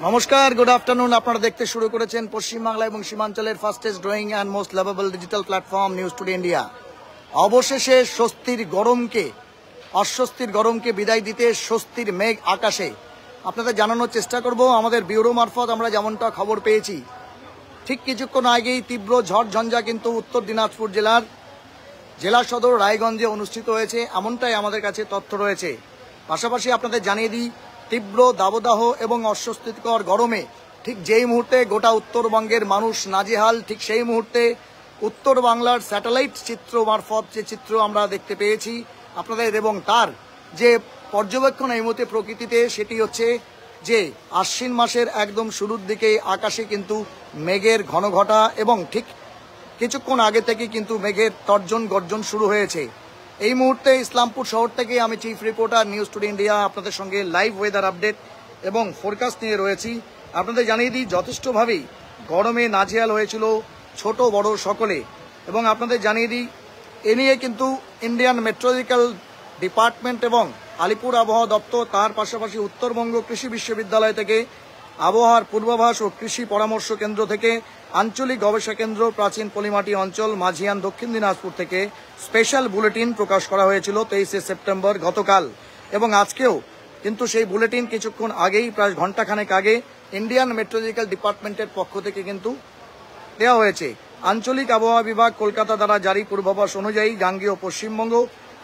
নমস্কার, good afternoon. আপনারা দেখতে শুরু করেছেন পশ্চিমবাংলা এবং সীমাঞ্চলের fastest growing and most lovable digital platform News Today India. অবশেষে অস্বস্তির গরমকে বিদায় দিতে স্বস্তির মেঘ আকাশে। আপনাদের জানানোর চেষ্টা করব আমাদের ব্যুরো মারফত আমরা যেমনটা খবর পেয়েছি, ঠিক কিছুক্ষণ আগেই তীব্র ঝড় ঝঞ্ঝা কিন্তু উত্তর দিনাজপুর জেলার জেলা সদর রায়গঞ্জে অনুষ্ঠিত হয়েছে, এমনটাই আমাদের কাছে তথ্য রয়েছে। পাশাপাশি আপনাদের জানিয়ে দিই, তীব্র দাবদাহ এবং অস্বস্তিকর গরমে ঠিক যেই মুহূর্তে গোটা উত্তরবঙ্গের মানুষ নাজেহাল, ঠিক সেই মুহূর্তে উত্তর বাংলার স্যাটেলাইট চিত্র মারফত যে চিত্র আমরা দেখতে পেয়েছি আপনাদের, এবং তার যে পর্যবেক্ষণ এই মুহূর্তে প্রকৃতিতে, সেটি হচ্ছে যে আশ্বিন মাসের একদম শুরুর দিকে আকাশে কিন্তু মেঘের ঘনঘটা এবং ঠিক কিছুক্ষণ আগে থেকে কিন্তু মেঘের তর্জন গর্জন শুরু হয়েছে। এই মুহূর্তে ইসলামপুর শহর থেকে আমি chief reporter news Today India আপনাদের সঙ্গে লাইভ ওয়েদার আপডেট এবং ফোরকাস্ট নিয়ে রয়েছি। আপনাদের জানিয়ে দিই, যথেষ্টভাবেই গরমে নাজেহাল হয়েছিল ছোট বড় সকলে, এবং আপনাদের জানিয়ে দিই এ নিয়ে কিন্তু ইন্ডিয়ান মেট্রোলজিক্যাল ডিপার্টমেন্ট এবং আলিপুর আবহাওয়া দপ্তর, তার পাশাপাশি উত্তরবঙ্গ কৃষি বিশ্ববিদ্যালয় থেকে আবহাওয়ার পূর্বাভাস ও কৃষি পরামর্শ কেন্দ্র থেকে আঞ্চলিক গবেষণা কেন্দ্র প্রাচীন পলিমাটি অঞ্চল মাঝিয়ান দক্ষিণ দিনাজপুর থেকে স্পেশাল বুলেটিন প্রকাশ করা হয়েছিল 23শে সেপ্টেম্বর গতকাল, এবং আজকেও কিন্তু সেই বুলেটিন কিছুক্ষণ আগেই প্রায় ঘণ্টাখানেক আগে ইন্ডিয়ান মেট্রোলজিক্যাল ডিপার্টমেন্টের পক্ষ থেকে কিন্তু দেওয়া হয়েছে। আঞ্চলিক আবহাওয়া বিভাগ কলকাতা দ্বারা জারি পূর্বাভাস অনুযায়ী গাঙ্গেয় পশ্চিমবঙ্গ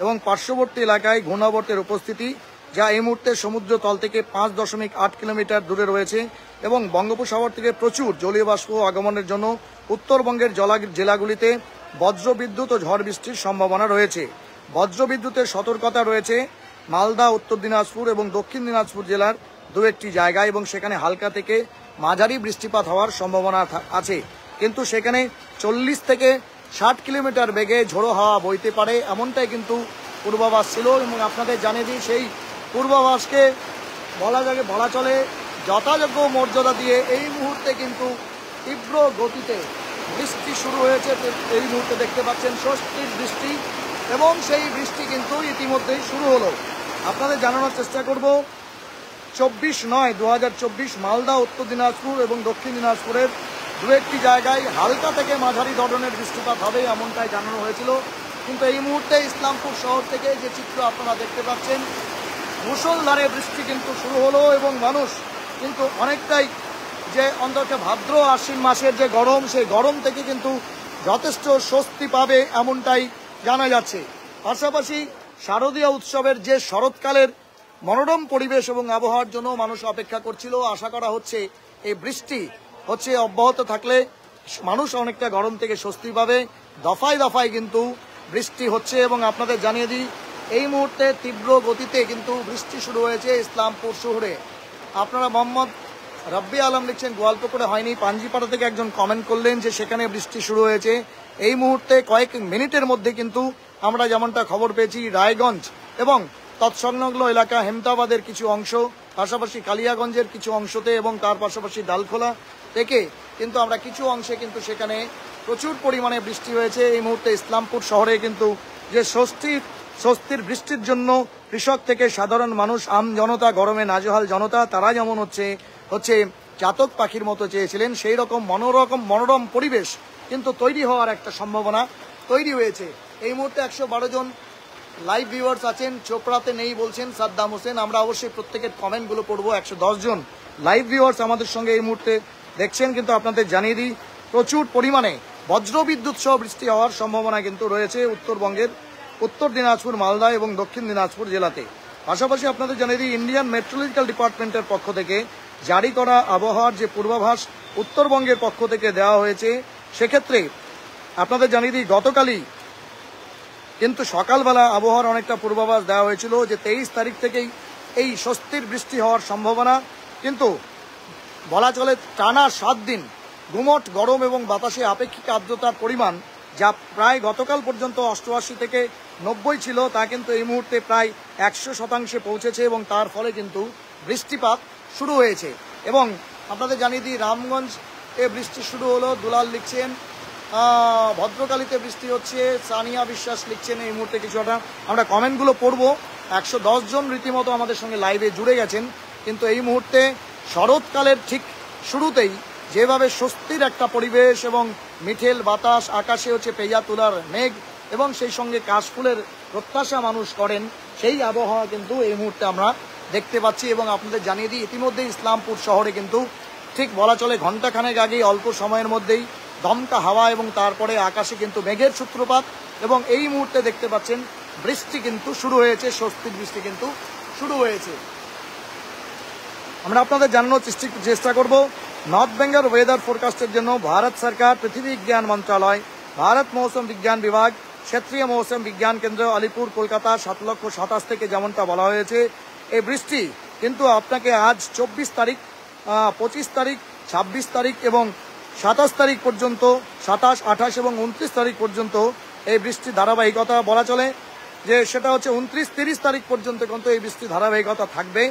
এবং পার্শ্ববর্তী এলাকায় ঘূর্ণাবর্তের উপস্থিতি, যা এই মুহূর্তে সমুদ্র তল থেকে 5.8 কিলোমিটার দূরে রয়েছে, এবং বঙ্গোপসাগর থেকে প্রচুর জলীয় বাষ্প আগমনের জন্য উত্তরবঙ্গের জেলাগুলিতে বজ্রবিদ্যুৎ ও ঝড় বৃষ্টির সম্ভাবনা রয়েছে। বজ্রবিদ্যুতের সতর্কতা রয়েছে মালদা, উত্তর দিনাজপুর এবং দক্ষিণ দিনাজপুর জেলার দু একটি জায়গায়, এবং সেখানে হালকা থেকে মাঝারি বৃষ্টিপাত হওয়ার সম্ভাবনা আছে, কিন্তু সেখানে 40 থেকে 60 কিলোমিটার বেগে ঝোড়ো হাওয়া বইতে পারে, এমনটাই কিন্তু পূর্বাভাস ছিল। এবং আপনাদের জানিয়ে দিই, সেই পূর্বাভাসকে বলা চলে যথাযোগ্য মর্যাদা দিয়ে এই মুহূর্তে কিন্তু তীব্র গতিতে বৃষ্টি শুরু হয়েছে। এই মুহূর্তে দেখতে পাচ্ছেন স্বস্তির বৃষ্টি, এবং সেই বৃষ্টি কিন্তু ইতিমধ্যেই শুরু হলো। আপনাদের জানানোর চেষ্টা করব 2024 মালদা, উত্তর দিনাজপুর এবং দক্ষিণ দিনাজপুরের দু একটি জায়গায় হালকা থেকে মাঝারি ধরনের বৃষ্টিপাত হবে, এমনটাই জানানো হয়েছিল। কিন্তু এই মুহূর্তে ইসলামপুর শহর থেকে যে চিত্র আপনারা দেখতে পাচ্ছেন, মুষলধারে বৃষ্টি কিন্তু শুরু হলো, এবং মানুষ কিন্তু অনেকটাই যে অন্তত ভাদ্র আশ্বিন মাসের যে গরম, সেই গরম থেকে কিন্তু যথেষ্ট স্বস্তি পাবে, এমনটাই জানা যাচ্ছে। পাশাপাশি শারদীয় উৎসবের যে শরৎকালের মনোরম পরিবেশ এবং আবহাওয়ার জন্য মানুষ অপেক্ষা করছিল, আশা করা হচ্ছে এই বৃষ্টি অব্যাহত থাকলে মানুষ অনেকটা গরম থেকে স্বস্তি পাবে। দফায় দফায় কিন্তু বৃষ্টি হচ্ছে, এবং আপনাদের জানিয়ে দিই এই মুহূর্তে তীব্র গতিতে কিন্তু বৃষ্টি শুরু হয়েছে ইসলামপুর শহরে। আপনারা মোহাম্মদ রব্বি আলম লিখছেন গোয়ালপুকুরে হয়নি, পাঞ্জিপাড়া থেকে একজন কমেন্ট করলেন যে সেখানে বৃষ্টি শুরু হয়েছে। এই মুহূর্তে কয়েক মিনিটের মধ্যে কিন্তু আমরা যেমনটা খবর পেয়েছি, রায়গঞ্জ এবং তৎসংলগ্ন এলাকা হেমতাবাদের কিছু অংশ, পাশাপাশি কালিয়াগঞ্জের কিছু অংশতে, এবং তার পাশাপাশি ডালখোলা থেকে কিন্তু আমরা কিছু অংশে কিন্তু সেখানে প্রচুর পরিমাণে বৃষ্টি হয়েছে। এই মুহূর্তে ইসলামপুর শহরে কিন্তু যে স্বস্তির বৃষ্টির জন্য কৃষক থেকে সাধারণ মানুষ, আম জনতা, গরমে নাজেহাল জনতা, তারা যেমন হচ্ছে চাতক পাখির মতো চেয়েছিলেন, সেই রকম মনোরম পরিবেশ কিন্তু তৈরি হওয়ার একটা সম্ভাবনা তৈরি হয়েছে। এই মুহূর্তে 112 জন লাইভ ভিউয়ার্স আছেন, চোপড়াতে নেই বলছেন সাদ্দাম হোসেন। আমরা অবশ্যই প্রত্যেকের কমেন্টগুলো পড়বো। 110 জন লাইভ ভিউয়ার্স আমাদের সঙ্গে এই মুহূর্তে দেখছেন, কিন্তু আপনাদের জানিয়ে দিই প্রচুর পরিমাণে বজ্রবিদ্যুৎ সহ বৃষ্টি হওয়ার সম্ভাবনা কিন্তু রয়েছে উত্তরবঙ্গের উত্তর দিনাজপুর, মালদা এবং দক্ষিণ দিনাজপুর জেলাতে। পাশাপাশি আপনাদের জানিয়ে দিই, ইন্ডিয়ান মেট্রোলজিক্যাল ডিপার্টমেন্টের পক্ষ থেকে জারি করা আবহাওয়ার যে পূর্বাভাস উত্তরবঙ্গের পক্ষ থেকে দেওয়া হয়েছে, সেক্ষেত্রে আপনাদের জানিয়ে দিই গতকালই কিন্তু সকালবেলা আবহাওয়ার অনেকটা পূর্বাভাস দেওয়া হয়েছিল যে 23 তারিখ থেকেই এই স্বস্তির বৃষ্টি হওয়ার সম্ভাবনা, কিন্তু বলা চলে টানা 7 দিন গুমট গরম এবং বাতাসে আপেক্ষিক আর্দ্রতার পরিমাণ, যা প্রায় গতকাল পর্যন্ত 88 থেকে 90 ছিল, তা কিন্তু এই মুহূর্তে প্রায় 100% পৌঁছেছে, এবং তার ফলে কিন্তু বৃষ্টিপাত শুরু হয়েছে। এবং আপনাদের জানিয়ে দিই রামগঞ্জ এ বৃষ্টি শুরু হলো, দুলাল লিখছেন। ভদ্রকালীতে বৃষ্টি হচ্ছে, সানিয়া বিশ্বাস লিখছেন। এই মুহূর্তে কিছুটা আমরা কমেন্টগুলো পড়বো। 110 জন রীতিমতো আমাদের সঙ্গে লাইভে জুড়ে গেছেন, কিন্তু এই মুহূর্তে শরৎকালের ঠিক শুরুতেই যেভাবে স্বস্তির একটা পরিবেশ এবং মিঠেল বাতাস, আকাশে হচ্ছে পেয়া তুলার মেঘ এবং সেই সঙ্গে কাশফুলের প্রত্যাশা মানুষ করেন, সেই আবহাওয়া কিন্তু এই মুহূর্তে আমরা দেখতে পাচ্ছি। এবং আপনাদের জানিয়ে দিই, ইতিমধ্যে ইসলামপুর শহরে কিন্তু ঠিক বলা চলে ঘণ্টাখানেক আগেই অল্প সময়ের মধ্যেই দমকা হাওয়া এবং তারপরে আকাশে কিন্তু মেঘের সূত্রপাত এবং এই মুহূর্তে দেখতে পাচ্ছেন বৃষ্টি কিন্তু শুরু হয়েছে, স্বস্তির বৃষ্টি কিন্তু শুরু হয়েছে। আমরা আপনাদের জানানোর চেষ্টা করব নর্থ বেঙ্গল ওয়েদার ফোরকাস্টের জন্য ভারত সরকার, পৃথিবী বিজ্ঞান মন্ত্রণালয়, ভারত মৌসুম বিজ্ঞান বিভাগ, ক্ষেত্রীয় মৌসুম বিজ্ঞান কেন্দ্র, আলিপুর, কলকাতা 7,27,000 থেকে যেমনটা বলা হয়েছে, এই বৃষ্টি কিন্তু আপনাকে আজ 24 তারিখ, 25 তারিখ, 26 তারিখ এবং 27 তারিখ পর্যন্ত, 27, 28 এবং 29 তারিখ পর্যন্ত এই বৃষ্টির ধারাবাহিকতা বলা চলে যে সেটা হচ্ছে 29, 30 তারিখ পর্যন্ত কিন্তু এই বৃষ্টির ধারাবাহিকতা থাকবে,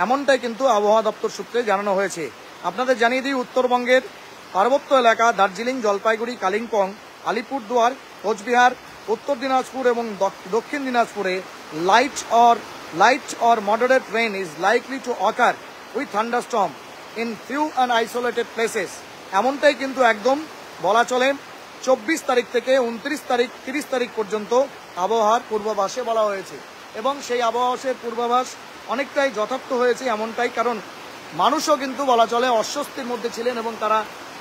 এমনটাই কিন্তু আবহাওয়া দপ্তর সূত্রে জানানো হয়েছে। আপনাদের জানিয়ে দিই, উত্তরবঙ্গের পার্বত্য এলাকা দার্জিলিং, জলপাইগুড়ি, কালিম্পং, আলিপুরদুয়ার, কোচবিহার, উত্তর দিনাজপুর এবং দক্ষিণ দিনাজপুরে light or moderate rain is likely to ochre with thunderstorm in few and isolated places, এমনটাই কিন্তু একদম বলা চলে 24 তারিখ থেকে 29 তারিখ, 30 তারিখ পর্যন্ত আবহাওয়ার পূর্বাভাসে বলা হয়েছে। এবং সেই আবহাওয়ার পূর্বাভাস অনেকটাই যথার্থ হয়েছে এমনটাই, কারণ মানুষও কিন্তু বলা চলে অস্বস্তির মধ্যে ছিলেন এবং তারা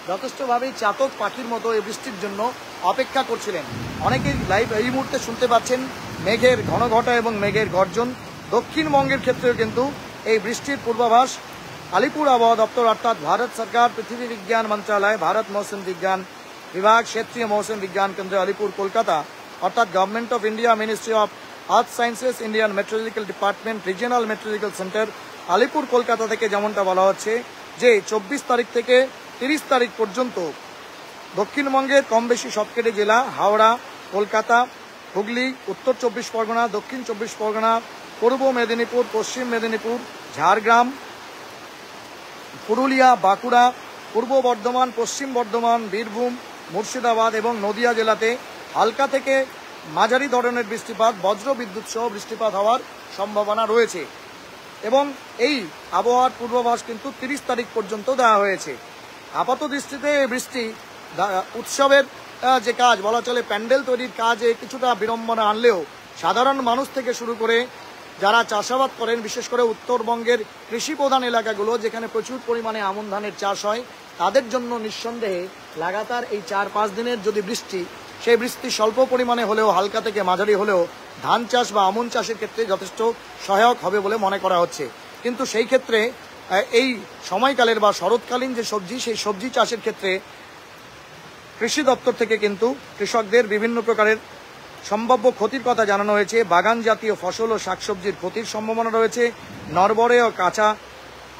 যথেষ্টভাবেই চাতক পাখির মতো এই বৃষ্টির জন্য অপেক্ষা করছিলেন। অনেকেই লাইভ এই মুহূর্তে শুনতে পাচ্ছেন মেঘের ঘনঘটা এবং মেঘের গর্জন। দক্ষিণবঙ্গের ক্ষেত্রেও কিন্তু এই বৃষ্টির পূর্বাভাস আলিপুর আবহাওয়া দপ্তর অর্থাৎ ভারত সরকার, পৃথিবী বিজ্ঞান মন্ত্রণালয়, ভারত মৌসুম বিজ্ঞান বিভাগ, ক্ষেত্রীয় মৌসুম বিজ্ঞান কেন্দ্র, আলিপুর, কলকাতা অর্থাৎ government of India, ministry of earth sciences, Indian meteorological department, regional meteorological centre, Alipur, Kolkata থেকে যেমনটা বলা হচ্ছে যে 24 তারিখ থেকে 30 তারিখ পর্যন্ত দক্ষিণবঙ্গের কম বেশি সবকটি জেলা, হাওড়া, কলকাতা, হুগলি, উত্তর 24 পরগনা, দক্ষিণ 24 পরগনা, পূর্ব মেদিনীপুর, পশ্চিম মেদিনীপুর, ঝাড়গ্রাম, পুরুলিয়া, বাঁকুড়া, পূর্ব বর্ধমান, পশ্চিম বর্ধমান, বীরভূম, মুর্শিদাবাদ এবং নদিয়া জেলাতে হালকা থেকে মাঝারি ধরনের বৃষ্টিপাত, বজ্র বিদ্যুৎ সহ বৃষ্টিপাত হওয়ার সম্ভাবনা রয়েছে। এবং এই আবহাওয়ার পূর্বাভাস কিন্তু 30 তারিখ পর্যন্ত দেওয়া হয়েছে। আপাত দৃষ্টিতে এই বৃষ্টি উৎসবের যে কাজ বলা চলে, প্যান্ডেল তৈরির কাজে কিছুটা বিড়ম্বনা আনলেও সাধারণ মানুষ থেকে শুরু করে যারা চাষাবাদ করেন, বিশেষ করে উত্তরবঙ্গের কৃষি প্রধান এলাকাগুলো যেখানে প্রচুর পরিমাণে আমন ধানের চাষ হয়, তাদের জন্য নিঃসন্দেহে লাগাতার এই 4-5 দিনের যদি বৃষ্টি, সেই বৃষ্টি স্বল্প পরিমাণে হলেও, হালকা থেকে মাঝারি হলেও ধান চাষ বা আমন চাষের ক্ষেত্রে যথেষ্ট সহায়ক হবে বলে মনে করা হচ্ছে। কিন্তু সেই ক্ষেত্রে এই সময়কালের বা শরৎকালীন যে সবজি, সেই সবজি চাষের ক্ষেত্রে কৃষি দপ্তর থেকে কিন্তু কৃষকদের বিভিন্ন প্রকারের সম্ভাব্য ক্ষতির কথা জানানো হয়েছে। বাগান জাতীয় ফসল ও শাকসবজির ক্ষতির সম্ভাবনা রয়েছে। নড়বড়ে ও কাঁচা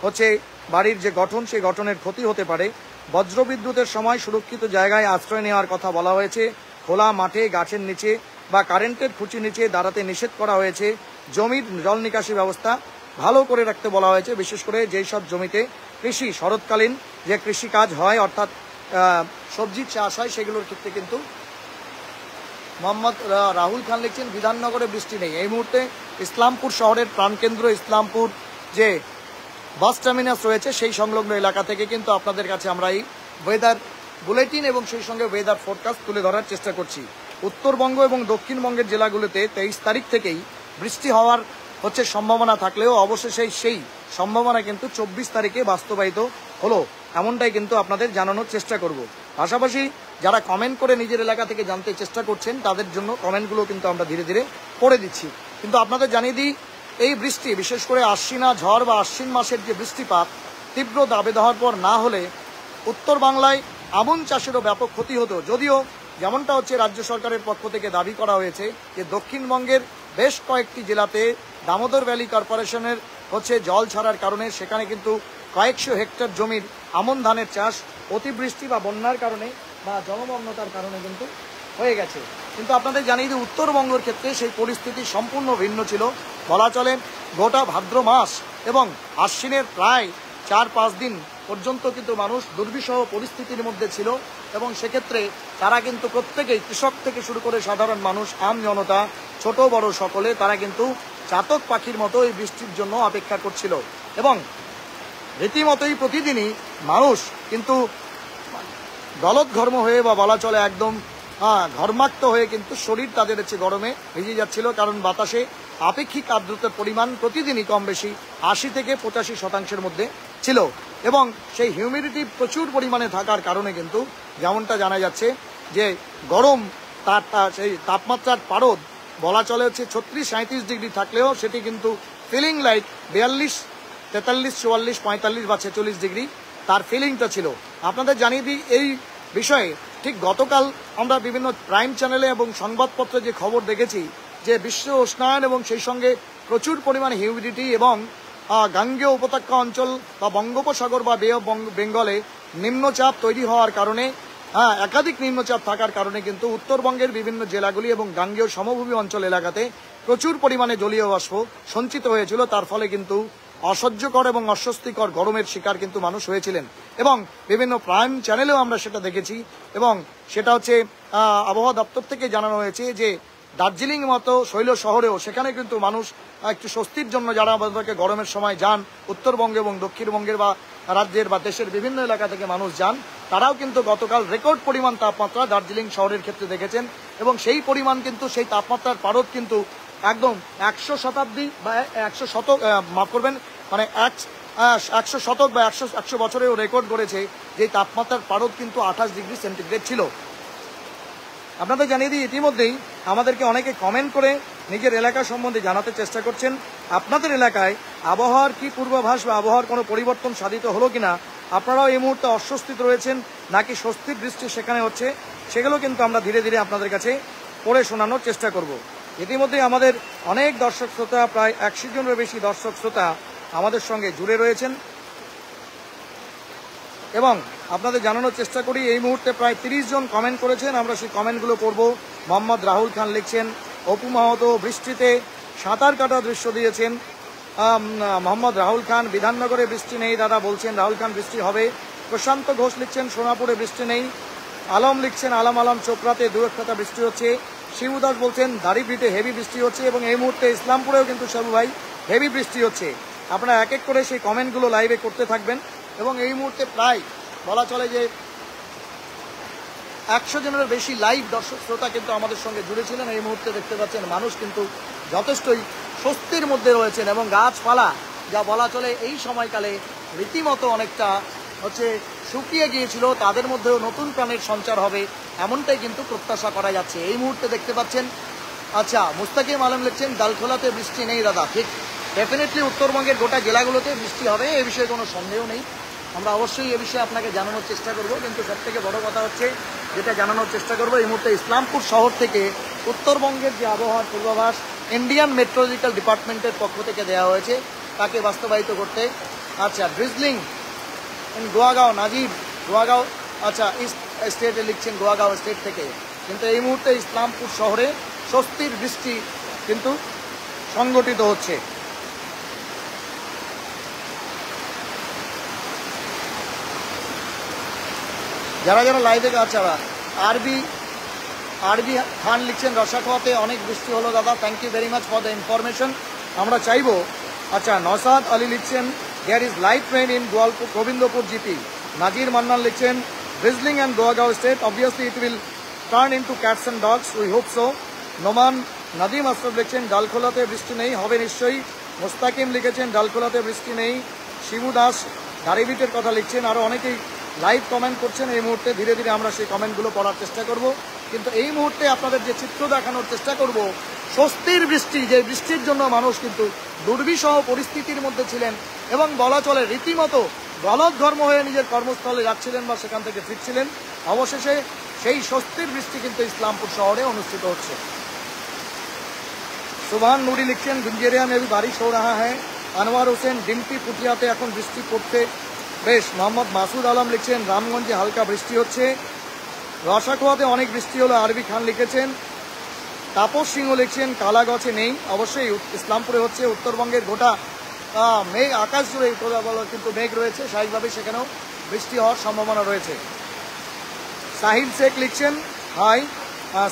হচ্ছে বাড়ির যে গঠন, সেই গঠনের ক্ষতি হতে পারে। বজ্রবিদ্যুতের সময় সুরক্ষিত জায়গায় আশ্রয় নেওয়ার কথা বলা হয়েছে। খোলা মাঠে, গাছের নিচে বা কারেন্টের খুঁটির নিচে দাঁড়াতে নিষেধ করা হয়েছে। জমির জল নিকাশি ব্যবস্থা ভালো করে রাখতে বলা হয়েছে, বিশেষ করে যেই সব জমিতে শরৎকালীন যে কৃষি কাজ হয় অর্থাৎ সবজি চাষ হয়, সেগুলোর ক্ষেত্রে কিন্তু মোহাম্মদ রাহুল খান লিখছেন বিধাননগরে বৃষ্টি নেই। এই মুহূর্তে ইসলামপুর শহরের প্রাণকেন্দ্র ইসলামপুর যে বাস টার্মিনাস রয়েছে, সেই সংলগ্ন এলাকা থেকে কিন্তু আপনাদের কাছে আমরা এই ওয়েদার বুলেটিন এবং সেই সঙ্গে ওয়েদার ফোরকাস্ট তুলে ধরার চেষ্টা করছি। উত্তরবঙ্গ এবং দক্ষিণবঙ্গের জেলাগুলোতে 23 তারিখ থেকেই বৃষ্টি হওয়ার সম্ভাবনা থাকলেও অবশেষে সেই সম্ভাবনা কিন্তু 24 তারিখে বাস্তবায়িত হলো, এমনটাই কিন্তু আপনাদের জানানোর চেষ্টা করব। পাশাপাশি যারা কমেন্ট করে নিজের এলাকা থেকে জানতে চেষ্টা করছেন, তাদের জন্য কমেন্টগুলো কিন্তু আমরা ধীরে ধীরে পড়ে দিচ্ছি। কিন্তু আপনাদের জানিয়ে দিই, এই বৃষ্টি বিশেষ করে আশ্বিনা ঝড় বা আশ্বিন মাসের যে বৃষ্টিপাত তীব্র দাবদাহর পর না হলে উত্তর বাংলায় আমন চাষেরও ব্যাপক ক্ষতি হতো। যদিও যেমনটা রাজ্য সরকারের পক্ষ থেকে দাবি করা হয়েছে যে দক্ষিণবঙ্গের বেশ কয়েকটি জেলাতে দামোদর ভ্যালি কর্পোরেশনের জল ছাড়ার কারণে সেখানে কিন্তু কয়েকশো হেক্টর জমির আমন ধানের চাষ অতিবৃষ্টি বা বন্যার কারণে বা জলমগ্নতার কারণে কিন্তু হয়ে গেছে। কিন্তু আপনাদের জানিয়ে দিই, উত্তরবঙ্গের ক্ষেত্রে সেই পরিস্থিতি সম্পূর্ণ ভিন্ন ছিল। বলা চলে গোটা ভাদ্র মাস এবং আশ্বিনের প্রায় 4-5 দিন পর্যন্ত কিন্তু মানুষ দুর্বিষহ পরিস্থিতির মধ্যে ছিল এবং সেক্ষেত্রে তারা কিন্তু প্রত্যেকেই, কৃষক থেকে শুরু করে সাধারণ মানুষ, আম জনতা, ছোট বড় সকলে তারা কিন্তু চাতক পাখির মতো এই বৃষ্টির জন্য অপেক্ষা করছিল। এবং রীতিমতোই প্রতিদিনই মানুষ কিন্তু গলদঘর্ম হয়ে বা বলা চলে একদম ঘর্মাক্ত হয়ে কিন্তু শরীর তাদের হচ্ছে গরমে ভিজে যাচ্ছিল, কারণ বাতাসে আপেক্ষিক আর্দ্রতার পরিমাণ প্রতিদিনই কম বেশি 80 থেকে 85% মধ্যে ছিল, এবং সেই হিউমিডিটি প্রচুর পরিমাণে থাকার কারণে কিন্তু যেমনটা জানা যাচ্ছে যে গরম সেই তাপমাত্রার পারদ বলা চলে হচ্ছে 36-37 ডিগ্রি থাকলেও সেটি কিন্তু ফিলিং লাইক 42, 43, 44, 45 বা 46 ডিগ্রি তার ফিলিংটা ছিল। আপনাদের জানিয়ে দিই এই বিষয়ে, ঠিক গতকাল আমরা বিভিন্ন প্রাইম চ্যানেলে এবং সংবাদপত্রে যে খবর দেখেছি যে বিশ্ব উষ্ণায়ন এবং সেই সঙ্গে প্রচুর পরিমাণে হিউমিডিটি এবং গাঙ্গেয় উপত্যকা অঞ্চল বা বঙ্গোপসাগর বা বে অফ বেঙ্গলে নিম্নচাপ তৈরি হওয়ার কারণে একাধিক নিম্নচাপ থাকার কারণে কিন্তু উত্তরবঙ্গের বিভিন্ন জেলাগুলি এবং গাঙ্গেয় সমভূমি অঞ্চল এলাকাতে প্রচুর পরিমাণে জলীয় বাষ্প সঞ্চিত হয়েছিল। তার ফলে কিন্তু অসহ্যকর এবং অস্বস্তিকর গরমের শিকার কিন্তু মানুষ হয়েছিলেন, এবং বিভিন্ন প্রাইম চ্যানেলেও আমরা সেটা দেখেছি। এবং সেটা হচ্ছে আবহাওয়া দপ্তর থেকে জানানো হয়েছে যে দার্জিলিং মতো শৈল শহরেও সেখানে কিন্তু মানুষ একটু স্বস্তির জন্য যারা আমাদেরকে গরমের সময় যান উত্তরবঙ্গে এবং দক্ষিণবঙ্গের বা রাজ্যের বা দেশের বিভিন্ন এলাকা থেকে মানুষ যান, তারাও কিন্তু গতকাল রেকর্ড পরিমাণ তাপমাত্রা দার্জিলিং শহরের ক্ষেত্রে দেখেছেন, এবং সেই পরিমাণ কিন্তু সেই তাপমাত্রার পারদ কিন্তু একদম 100 শতাব্দী বা 100 শতক মাফ করবেন মানে 100 শতক বা 100 বছরেও রেকর্ড করেছে যে তাপমাত্রার পারদ কিন্তু 28 ডিগ্রি সেন্টিগ্রেড ছিল। আপনাদের জানিয়ে দিই, ইতিমধ্যেই আমাদেরকে অনেকে কমেন্ট করে নিজের এলাকা সম্বন্ধে জানাতে চেষ্টা করছেন আপনাদের এলাকায় আবহাওয়ার কি পূর্বাভাস বা আবহাওয়ার কোনো পরিবর্তন সাধিত হলো কিনা, আপনারাও এই মুহূর্তে অস্বস্তিতে রয়েছেন নাকি স্বস্তির বৃষ্টি সেখানে হচ্ছে, সেগুলো কিন্তু আমরা ধীরে ধীরে আপনাদের কাছে পড়ে শোনানোর চেষ্টা করব। ইতিমধ্যেই আমাদের অনেক দর্শক শ্রোতা, প্রায় 100 জনের বেশি দর্শক শ্রোতা আমাদের সঙ্গে জুড়ে রয়েছেন, এবং আপনাদের জানানোর চেষ্টা করি এই মুহূর্তে প্রায় 30 জন কমেন্ট করেছেন, আমরা সেই কমেন্টগুলো পড়ব। মোহাম্মদ রাহুল খান লিখছেন, অপু মাহাতো বৃষ্টিতে সাঁতার কাটা দৃশ্য দিয়েছেন। মোহাম্মদ রাহুল খান, বিধাননগরে বৃষ্টি নেই দাদা বলছেন, রাহুল খান বৃষ্টি হবে। প্রশান্ত ঘোষ লিখছেন, সোনাপুরে বৃষ্টি নেই। আলম লিখছেন, আলম চোপড়াতে 2-1 বৃষ্টি হচ্ছে। শিবু দাস বলছেন দাড়িভিটে হেভি বৃষ্টি হচ্ছে, এবং এই মুহূর্তে ইসলামপুরেও কিন্তু সবু ভাই হেভি বৃষ্টি হচ্ছে। আপনারা এক এক করে সেই কমেন্টগুলো লাইভে করতে থাকবেন, এবং এই মুহূর্তে প্রায় বলা চলে যে 100 জনের বেশি লাইভ দর্শক শ্রোতা কিন্তু আমাদের সঙ্গে জুড়েছিলেন। এই মুহূর্তে দেখতে পাচ্ছেন মানুষ কিন্তু যথেষ্টই স্বস্তির মধ্যে রয়েছেন, এবং গাছপালা যা বলা চলে এই সময়কালে রীতিমতো অনেকটা হচ্ছে শুকিয়ে গিয়েছিল, তাদের মধ্যেও নতুন প্রাণের সঞ্চার হবে এমনটাই কিন্তু প্রত্যাশা করা যাচ্ছে। এই মুহূর্তে দেখতে পাচ্ছেন, আচ্ছা মুস্তাকিম আলম লিখছেন ডালখোলাতে বৃষ্টি নেই দাদা। ঠিক, ডেফিনেটলি উত্তরবঙ্গের গোটা জেলাগুলোতে বৃষ্টি হবে, এ বিষয়ে কোনো সন্দেহ নেই। আমরা অবশ্যই এ বিষয়ে আপনাকে জানানোর চেষ্টা করব, কিন্তু সবথেকে বড় কথা হচ্ছে যেটা জানানোর চেষ্টা করব এই মুহূর্তে ইসলামপুর শহর থেকে উত্তরবঙ্গের যে আবহাওয়ার পূর্বাভাস ইন্ডিয়ান মেট্রোলজিক্যাল ডিপার্টমেন্টের পক্ষ থেকে দেওয়া হয়েছে তাকে বাস্তবায়িত করতে। আচ্ছা, ড্রিজলিং ইন গোয়াগাঁও, নাজিব গোয়াগাঁও, আচ্ছা ইস্ট স্টেটে লিখছেন গোয়াগাঁও স্টেট থেকে, কিন্তু এই মুহূর্তে ইসলামপুর শহরে স্বস্তির বৃষ্টি কিন্তু সংগঠিত হচ্ছে। যারা যারা লাইভে আচ্ছা আরবি খান লিখছেন রসাখোয়াতে অনেক বৃষ্টি হলো দাদা, thank you very much for the information. আমরা চাইবো, আচ্ছা নসাদ আলী লিখছেন there is light rain in Gobindapur GP. Nazir Mannan লিখছেন drizzling and Goagaon state, obviously it will turn into cats and dogs, we hope so. Noman Nadim Ashraf লিখছেন ডালখোলাতে বৃষ্টি নেই, হবে নিশ্চয়ই। মোস্তাকিম লিখেছেন ডালখোলাতে বৃষ্টি নেই। শিবু দাস দাড়িভিটের কথা লিখছেন, আরও অনেকেই লাইভ কমেন্ট করছেন। এই মুহূর্তে ধীরে ধীরে আমরা সেই কমেন্টগুলো পড়ার চেষ্টা করব, কিন্তু এই মুহূর্তে আপনাদের যে চিত্র দেখানোর চেষ্টা করব স্বস্তির বৃষ্টি, যে বৃষ্টির জন্য মানুষ কিন্তু দুর্বিষহ পরিস্থিতির মধ্যে ছিলেন, এবং বলা চলে রীতিমতো গলদঘর্ম হয়ে নিজের কর্মস্থলে যাচ্ছিলেন বা সেখান থেকে ফিরছিলেন। অবশেষে সেই স্বস্তির বৃষ্টি কিন্তু ইসলামপুর শহরে অনুষ্ঠিত হচ্ছে। সুবহান নুরি লিখছেন গুঞ্জেরিয়া মে ভি বারিশ হো রাহা হ্যায়। আনোয়ার হোসেন ডিম্পি পুটিয়াতে এখন বৃষ্টি পড়তে বেশ। মোহাম্মদ মাসুদ আলম লিখছেন রামগঞ্জে হালকা বৃষ্টি হচ্ছে। রসাখোয়াতে অনেক বৃষ্টি হলো, আরবি খান লিখেছেন। তাপস সিংহ লিখছেন কালাগছে নেই, অবশ্যই ইসলামপুরে হচ্ছে। উত্তরবঙ্গের গোটা মেঘ আকাশ জুড়ে কিন্তু মেঘ রয়েছে, স্বাভাবিকভাবেই সেখানেও বৃষ্টি হওয়ার সম্ভাবনা রয়েছে। साहिल शेख लिखছেন हाय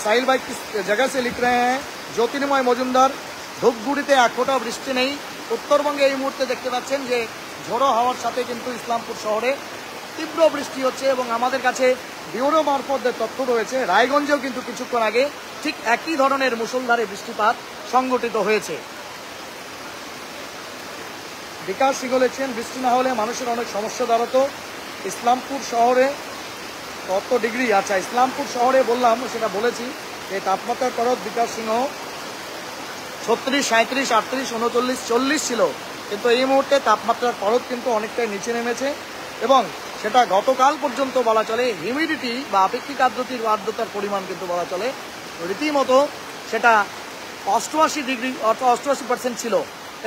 साहिल भाई किस जगह से लिख रहे हैं। ज्योतिर्मय मजुमदार ধূপগুড়িতে 1 ফোঁটা বৃষ্টি নেই। উত্তরবঙ্গে এই মুহূর্তে দেখতে পাচ্ছেন যে ঝোড়ো হাওয়ার সাথে কিন্তু ইসলামপুর শহরে তীব্র বৃষ্টি হচ্ছে এবং আমাদের কাছে ব্যুরো মারফত তথ্য রয়েছে রায়গঞ্জেও কিন্তু কিছুক্ষণ আগে ঠিক একই ধরনের মুষলধারে বৃষ্টিপাত সংঘটিত হয়েছে। বিকাশ সিংহ লিখছেন বৃষ্টি না হলে মানুষের অনেক সমস্যা দাঁড়াতো। ইসলামপুর শহরে কত ডিগ্রি? আচ্ছা, ইসলামপুর শহরে বললাম, সেটা বলেছি যে তাপমাত্রার তরফ বিকাশ সিংহ 36, 37, 38, 39, 40 ছিল, কিন্তু এই মুহূর্তে তাপমাত্রার তরফ কিন্তু অনেকটাই নিচে নেমেছে এবং সেটা গতকাল পর্যন্ত বলা চলে হিউমিডিটি বা আপেক্ষিক আর্দ্রতার পরিমাণ কিন্তু বলা চলে রীতিমতো সেটা 88 ডিগ্রি অর্থাৎ 88% ছিল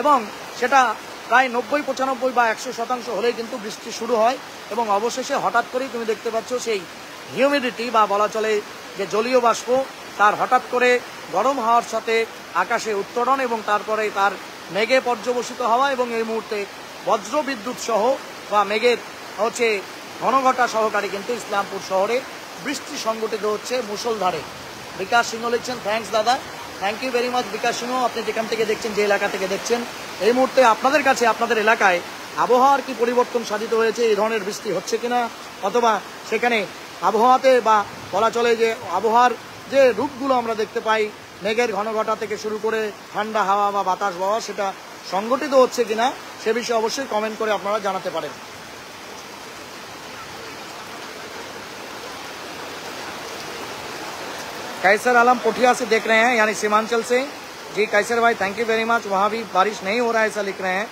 এবং সেটা প্রায় 90, 95 বা 100% হলেই কিন্তু বৃষ্টি শুরু হয় এবং অবশেষে হঠাৎ করেই তুমি দেখতে পাচ্ছ সেই হিউমিডিটি বা বলা চলে যে জলীয় বাষ্প তার হঠাৎ করে গরম হওয়ার সাথে আকাশে উত্তরণ এবং তারপরে তার মেঘে পর্যবসিত হওয়া এবং এই মুহূর্তে বজ্র বিদ্যুৎ সহ বা মেঘের ঘনঘটা সহকারে কিন্তু ইসলামপুর শহরে বৃষ্টি সংঘটিত হচ্ছে মুষলধারে। বিকাশ সিংহ লিখছেন থ্যাঙ্কস দাদা, থ্যাংক ইউ ভেরি মাচ বিকাশ সিংহ। আপনি যেখান থেকে দেখছেন, যে এলাকা থেকে দেখছেন, এই মুহূর্তে আপনাদের কাছে আপনাদের এলাকায় আবহাওয়ার কি পরিবর্তন সাধিত হয়েছে, এই ধরনের বৃষ্টি হচ্ছে কিনা, অথবা সেখানে আবহাওয়াতে বা বলা চলে যে আবহাওয়ার যে রূপগুলো আমরা দেখতে পাই মেঘের ঘনঘটা থেকে শুরু করে ঠান্ডা হাওয়া বা বাতাস বওয়া, সেটা সংগঠিত হচ্ছে কিনা সে বিষয়ে অবশ্যই কমেন্ট করে আপনারা জানাতে পারেন। कैसर आलम पोठिया से देख रहे हैं, यानी सीमांचल से। जी कैसर भाई थैंक यू वेरी मच। वहाँ भी बारिश नहीं हो रहा है ऐसा लिख रहे हैं।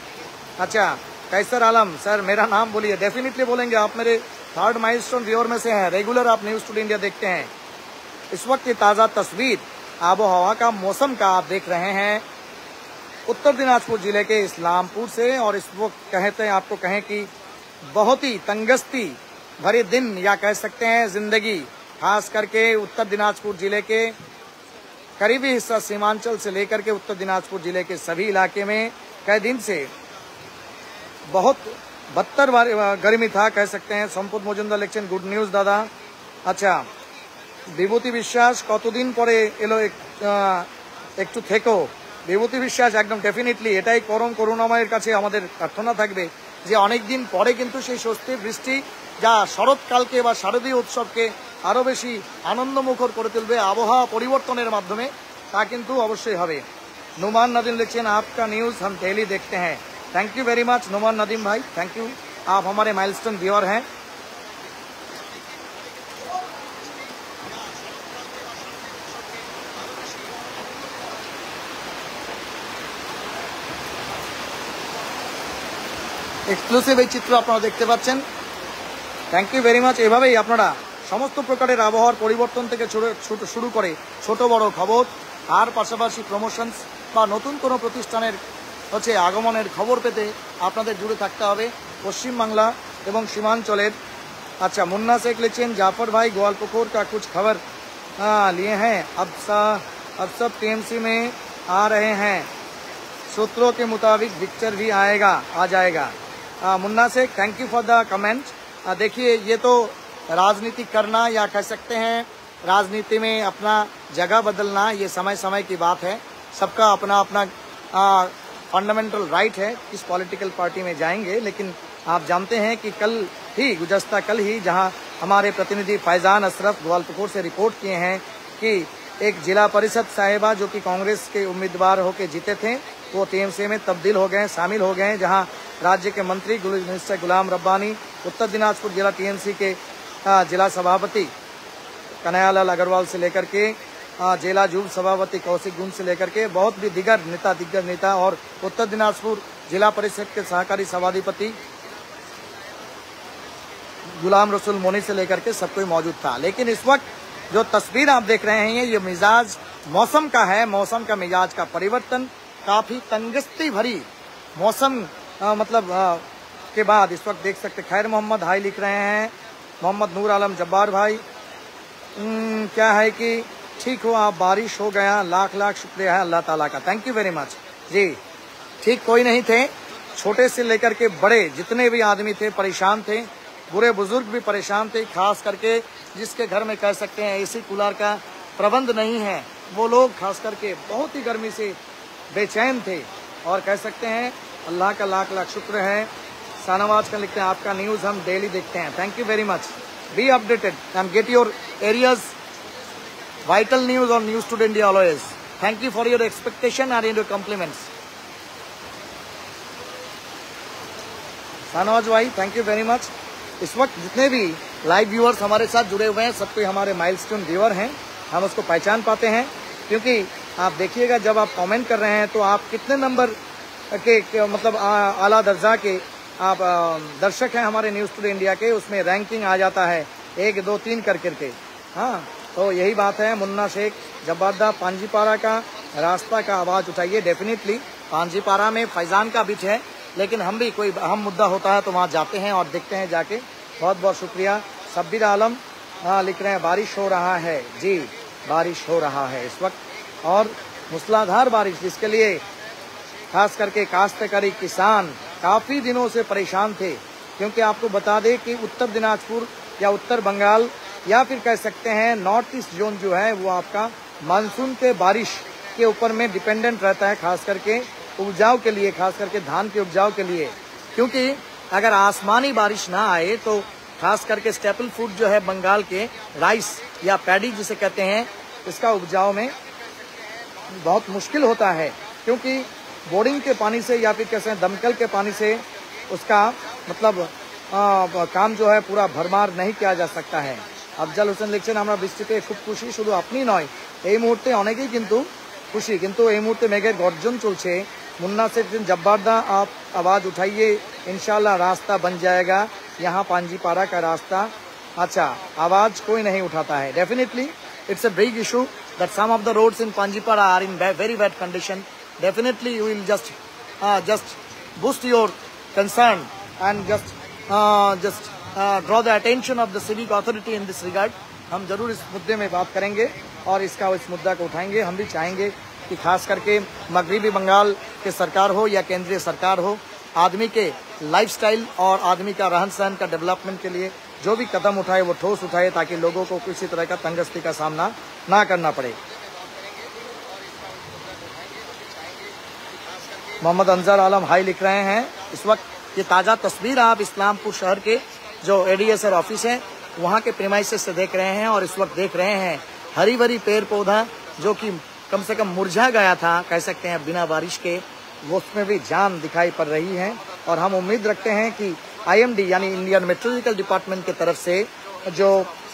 अच्छा कैसर आलम सर मेरा नाम बोलिए। डेफिनेटली बोलेंगे, आप मेरे 3rd माइलस्टोन व्यूअर में से हैं, रेगुलर आप न्यूज़ टुडे इंडिया देखते हैं। इस वक्त की ताज़ा तस्वीर आबो हवा का मौसम का आप देख रहे हैं उत्तर दिनाजपुर जिले के इस्लामपुर से। और इस वक्त कहते हैं, आपको कहें कि बहुत ही तंगस्ती भरे दिन या कह सकते हैं जिंदगी, खास करके उत्तर दिनाजपुर जिले के करीबी हिस्सा सीमांचल से लेकर के उत्तर दिनाजपुर जिले के सभी इलाके में कई दिन से बहुत बदतर गर्मी था कह सकते हैं। संपद मजुमदार लिखছেন गुड न्यूज दादा। अच्छा বিভূতি বিশ্বাস কতদিন পরে এলো একটু থেকো। বিভূতি বিশ্বাস একদম ডেফিনেটলি এটাই করম করুণাময়ের কাছে আমাদের প্রার্থনা থাকবে যে অনেক দিন পরে কিন্তু সেই স্বস্তির বৃষ্টি যা শরৎকালকে বা শারদীয় উৎসবকে আরো বেশি আনন্দমুখর করে তুলবে আবহাওয়া পরিবর্তনের মাধ্যমে, তা কিন্তু অবশ্যই হবে। नुमान नदीम लिखছেন आपका न्यूज़ हम डेली देखते हैं। Thank you very much Numan Nadeem भाई, थैंक यू, आप हमारे माइलस्टोन व्यूअर हैं। এক্সক্লুসিভ এই চিত্র আপনারা দেখতে পাচ্ছেন। Thank you very much. এভাবেই আপনারা সমস্ত প্রকারের আবহাওয়ার পরিবর্তন থেকে শুরু করে ছোট বড় খবর আর পাশাপাশি প্রমোশনস বা নতুন কোনো প্রতিষ্ঠানের আগমনের খবর পেতে আপনাদের জুড়ে থাকতে হবে পশ্চিমবাংলা এবং সীমাঞ্চলের। अच्छा मुन्ना शेख लिखছেন जाफर भाई ग्वालपुखुर का कुछ खबर लिए हैं, अब सब टीएमसी में आ रहे हैं, सूत्रों के मुताबिक पिक्चर भी आ जाएगा। Munna Sheikh thank you for the comment. देखिए ये तो राजनीति करना या कह सकते हैं राजनीति में अपना जगह बदलना, ये समय समय की बात है। सबका अपना अपना फंडामेंटल राइट है किस पॉलिटिकल पार्टी में जाएंगे, लेकिन आप जानते हैं कि गुज़श्ता कल ही जहां हमारे प्रतिनिधि फैजान अशरफ ग्वालपुखुर से रिपोर्ट किए हैं कि एक जिला परिषद साहिबा जो कि कांग्रेस के उम्मीदवार होकर जीते थे वो टीएमसी में तब्दील हो गए, शामिल हो गए, जहां राज्य के मंत्री मिनिस्टर गुलाम रब्बानी, उत्तर दिनाजपुर जिला टीएमसी के जिला सभापति कन्हैयालाल अग्रवाल से लेकर के जिला युवा सभापति कौशिक गुंज से लेकर के बहुत भी दिग्गज नेता और उत्तर दिनाजपुर जिला परिषद के सहकारी सभाधिपति गुलाम रसूल मोनी से लेकर के सब कोई मौजूद था। लेकिन इस वक्त जो तस्वीर आप देख रहे हैं ये मिजाज मौसम का है, मौसम का मिजाज का परिवर्तन, काफी तंगस्ती भरी मौसम के बाद इस वक्त देख सकते। खैर मोहम्मद हाई लिख रहे हैं, मोहम्मद नूर आलम जब्बार भाई क्या है कि ठीक हो आप, बारिश हो गया, लाख लाख शुक्रिया है अल्लाह ताला का। Thank you very much. जी ठीक कोई नहीं थे, छोटे से लेकर के बड़े जितने भी आदमी थे परेशान थे, बुरे बुजुर्ग भी परेशान थे, खास करके जिसके घर में कह सकते हैं एसी कूलर का प्रबंध नहीं है वो लोग खास करके बहुत ही गर्मी से बेचैन थे। और कह सकते हैं अल्लाह का लाख लाख शुक्र है, शाहनवाज का लिखते हैं आपका न्यूज़ हम डेली देखते हैं। Thank you very much. Be updated and get your area's vital news और News Today India always. Thank you for your expectation and your compliments. Shahnawaz भाई थैंक यू वेरी मच। इस वक्त जितने भी लाइव व्यूअर्स हमारे साथ जुड़े हुए हैं सब कोई हमारे माइलस्टोन व्यूअर हैं, हम उसको पहचान पाते हैं क्योंकि आप देखिएगा जब आप कमेंट कर रहे हैं तो आप कितने नंबर के मतलब आला दर्जा के आप दर्शक हैं हमारे न्यूज़ टुडे इंडिया के, उसमें रैंकिंग आ जाता है 1 2 3 करके। हाँ तो यही बात है। मुन्ना शेख जब्बारदा पांजीपारा का रास्ता का आवाज़ उठाइए। डेफिनेटली पांजीपारा में फैजान का बीच है, लेकिन हम भी कोई अहम मुद्दा होता है तो वहाँ जाते हैं और देखते हैं जाके। बहुत बहुत शुक्रिया। सब्बीर आलम लिख रहे हैं बारिश हो रहा है। जी बारिश हो रहा है इस वक्त, और मूसलाधार बारिश जिसके लिए खास करके काश्तकारी किसान काफ़ी दिनों से परेशान थे, क्योंकि आपको बता दें कि उत्तर दिनाजपुर या उत्तर बंगाल या फिर कह सकते हैं नॉर्थ ईस्ट जोन जो है वो आपका मानसून के बारिश के ऊपर में डिपेंडेंट रहता है, खास करके उपजाऊ के लिए, खास करके धान के उपजाऊ के लिए। क्योंकि अगर आसमानी बारिश ना आए तो खास करके स्टेपल फूड जो है बंगाल के राइस या पैडी जिसे कहते हैं, इसका उपजाऊ में बहुत मुश्किल होता है, क्योंकि बोर्डिंग के पानी से या फिर कैसे दमकल के पानी से उसका मतलब काम जो है पूरा भरमार नहीं किया जा सकता है। अफजल হোসেন লিখছেন আমরা বৃষ্টিতে খুব খুশি, শুধু আপনি নয় এই মুহূর্তে অনেকেই কিন্তু খুশি, কিন্তু এই মুহূর্তে মেঘের গর্জন চলছে। मुन्ना से जब्बारदा आप आवाज़ उठाइए, इंशाल्लाह रास्ता बन जाएगा यहाँ पांजीपारा का रास्ता। अच्छा आवाज़ कोई नहीं उठाता है। Definitely it's a big issue that some of the roads in Panjipara are in very bad condition. Definitely you will just boost your concern and just draw the attention of the civic authority in this regard। हम जरूर इस मुद्दे में बात करेंगे और इस मुद्दा को उठाएंगे। हम भी चाहेंगे कि खास करके मगरबी बंगाल के सरकार हो या केंद्रीय सरकार हो, आदमी के लाइफस्टाइल और आदमी का रहन सहन का डेवलपमेंट के लिए जो भी कदम उठाए वो ठोस उठाए, ताकि लोगों को किसी तरह का तंगदस्ती का सामना ना करना पड़े। मोहम्मद अंजर आलम हाई लिख रहे हैं। इस वक्त ये ताज़ा तस्वीर आप इस्लामपुर शहर के जो ADSR ऑफिस है वहाँ के प्रीमाइसेस से देख रहे हैं, और इस वक्त देख रहे हैं हरी भरी पेड़ पौधा जो कि कम से कम मुरझा गया था, कह सकते हैं बिना बारिश के, वो उसमें भी जान दिखाई पड़ रही है। और हम उम्मीद रखते हैं कि IMD यानी इंडियन मेट्रोलॉजिकल डिपार्टमेंट की तरफ से जो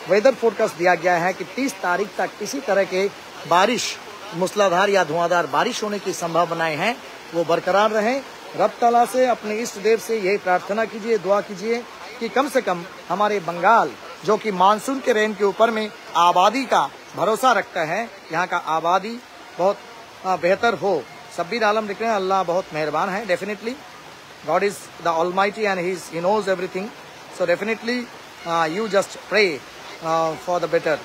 वेदर फोरकास्ट दिया गया है कि 30 तारीख तक किसी तरह के बारिश, मूसलाधार या धुआंधार बारिश होने की संभावनाएं हैं, वो बरकरार रहें। रब ताला से अपने इष्ट देव से यही प्रार्थना कीजिए, दुआ कीजिए कि कम से कम हमारे बंगाल जो कि मानसून के रेन के ऊपर में आबादी का भरोसा रखता है, यहाँ का आबादी बहुत बेहतर हो। सब्बीर आलम लिख रहे हैं अल्लाह बहुत मेहरबान है। Definitely God is the almighty and he knows everything, so definitely you just pray for the better.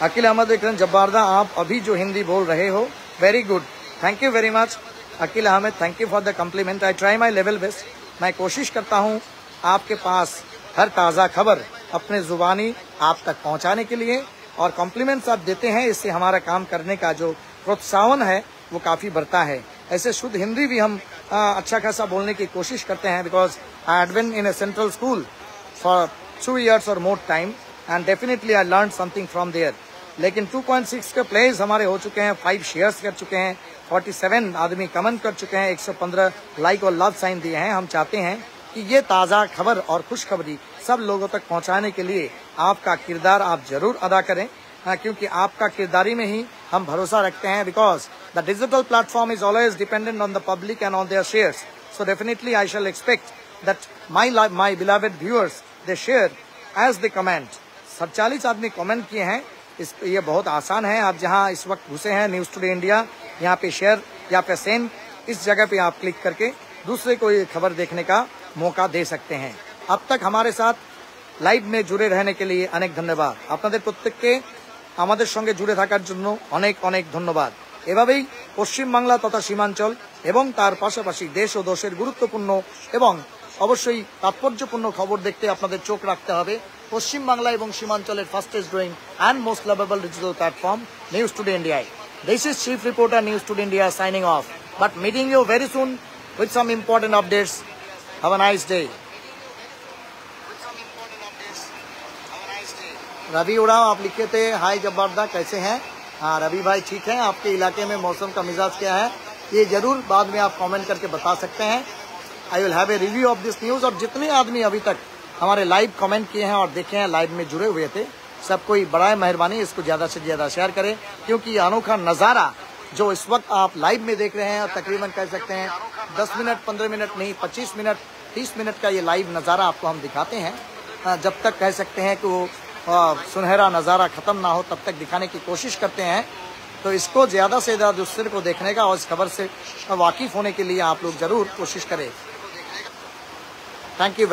Aqeel Ahmad लिख रहे हैं जब्बारदा आप अभी जो हिंदी बोल रहे हो very good, thank you very much Aqeel Ahmad, thank you for the compliment. I try my level best. मैं कोशिश करता हूँ आपके पास हर ताज़ा खबर अपने ज़ुबानी आप तक पहुँचाने के लिए, और कॉम्प्लीमेंट्स आप देते हैं, इससे हमारा काम करने का जो प्रोत्साहन है वो काफ़ी बढ़ता है। ऐसे शुद्ध हिंदी भी हम अच्छा खासा बोलने की कोशिश करते हैं, because I had been in a central school for 2 years और more time and definitely I learn something from there. लेकिन 2.6 के प्लेज हमारे हो चुके हैं, 5 शेयर्स कर चुके हैं, 47 आदमी कमेंट कर चुके हैं, 115 लाइक और लव साइन दिए हैं। हम चाहते हैं कि ये ताज़ा खबर और खुशखबरी सब लोगों तक पहुंचाने के लिए आपका किरदार आप जरूर अदा करें, क्योंकि आपका किरदारी में ही हम भरोसा रखते हैं, because the digital platform is always dependent on the public and on their shares. So definitely I shall expect that my beloved viewers they share as they comment. 47 आदमी कमेंट किए हैं, ये बहुत आसान है। आप जहां इस वक्त घुसे हैं न्यूज़ टुडे इंडिया, यहाँ पे शेयर या पे सेंड, इस जगह पे आप क्लिक करके दूसरे को ये खबर देखने का मौका दे सकते हैं। अब तक हमारे साथ লাইভ में जुड़े रहने के लिए अनेक धन्यवाद। আপনাদের প্রত্যেককে আমাদের সঙ্গে জুড়ে থাকার জন্য অনেক অনেক ধন্যবাদ। এভাবেই পশ্চিম বাংলা তথা সীমাঞ্চল এবং তার পাশাপাশি দেশ ও দেশের গুরুত্বপূর্ণ এবং অবশ্যই তাৎপর্যপূর্ণ খবর দেখতে আপনাদের চোখ রাখতে হবে পশ্চিম বাংলা এবং সীমাঞ্চলের fastest growing and most lovable digital platform News Today India। This is Chief Reporter News Today India signing off, but meeting you very soon with some important updates. Have a nice day. Ravi Udav आप लिखे थे, हाय जब्बारदा कैसे हैं? हाँ रवि भाई ठीक है। आपके इलाके में मौसम का मिजाज क्या है ये जरूर बाद में आप कमेंट करके बता सकते हैं। I will have a review of this news. और जितने आदमी अभी तक हमारे लाइव कमेंट किए हैं और देखे हैं, लाइव में जुड़े हुए थे, सबको बड़ा मेहरबानी इसको ज्यादा से ज्यादा शेयर करें, क्योंकि ये अनोखा नजारा जो इस वक्त आप लाइव में देख रहे हैं, तकरीबन कह सकते हैं 10 मिनट 15 मिनट नहीं 25 मिनट 30 मिनट का ये लाइव नजारा आपको हम दिखाते हैं। जब तक कह सकते हैं कि वो सुनहरा नजारा खत्म ना हो तब तक दिखाने की कोशिश करते हैं। तो इसको ज्यादा से ज्यादा दूसरे को देखने का और इस खबर से वाकिफ होने के लिए आप लोग जरूर कोशिश करें। Thank you.